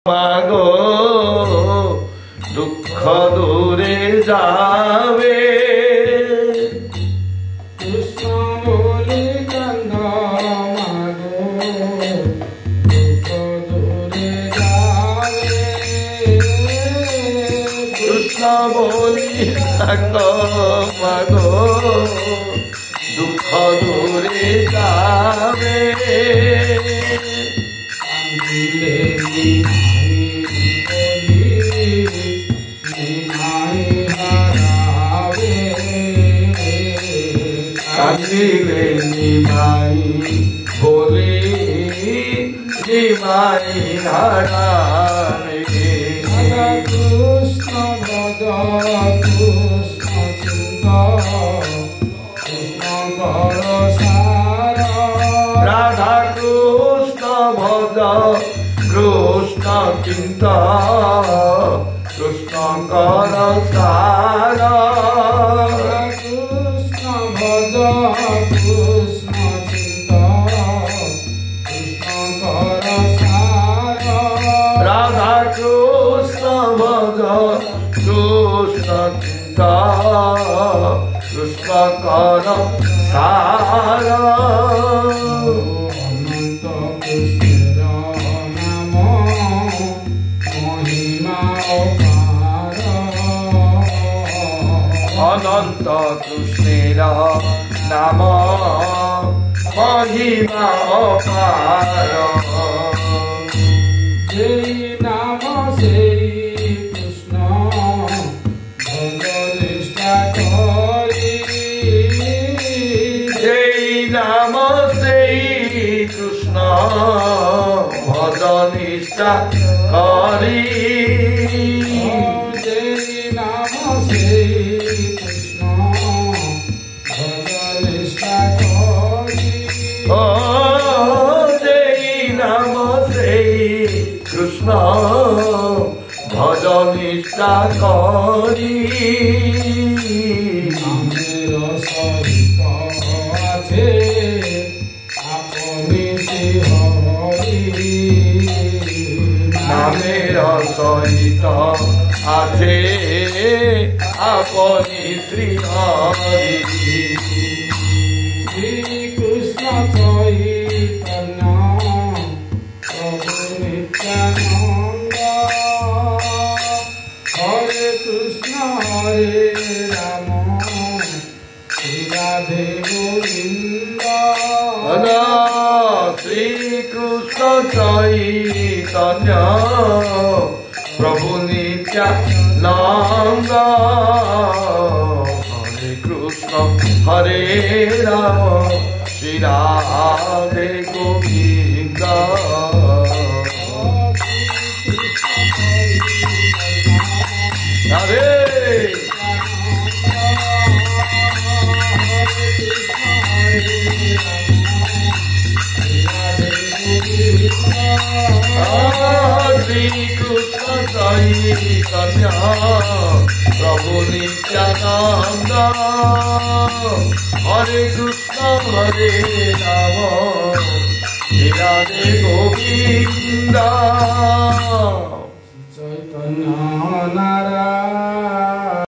মাগো দুঃখ দূরে যাবে কৃষ্ণ বলে কান্দ মাগো দুঃখ দূরে যাবে কৃষ্ণ বলি কান্দ মাগো দুঃখ দূরে যাবে কান্দিলে কান্দিলে নিমাই বলি নিমাই হারাবে কৃষ্ণ ভজ কৃষ্ণ চিন্ত কৃষ্ণ কর সার রাধা কৃষ্ণ ভজ কৃষ্ণ চিন্ত কৃষ্ণ কর সার কৃষ্ণ ভজ কৃষ্ণ চিন্ত কৃষ্ণ কর সার রাধা কৃষ্ণ ভজ কৃষ্ণ চিন্ত কৃষ্ণ কর সার অনন্ত কৃষ্ণের নাম মহিমা অপার অনন্ত কৃষ্ণের নাম মহিমা অপার যেই নাম সেই কৃষ্ণ ভজ নিষ্ঠা করি সেই নাম সেই কৃষ্ণ ভজ নিষ্ঠা করি যেই নাম সেই কৃষ্ণ ভজ নিষ্ঠা করি ও সেই নাম সেই কৃষ্ণ ভজ নিষ্ঠা করি নামের সহিত আছে আপনি শ্রী হরি নামের সহিত আছে আপনি শ্রী হরি শ্রীকৃষ্ণ চৈতন্য প্রভু নিত্যানন্দ হরে কৃষ্ণ হরে রাম শ্রী রাধে গোবিন্দ শ্রীকৃষ্ণ চৈতন্য প্রভু নিত্যানন্দ হরে কৃষ্ণ হরে রাম শ্রী রাধে গোবিন্দ রাধে শ্রীকৃষ্ণ চৈতন্য প্রভু নিত্যানন্দ হরে কৃষ্ণ হরে রাম শ্রী রাধে গোবিন্দ চৈতন্য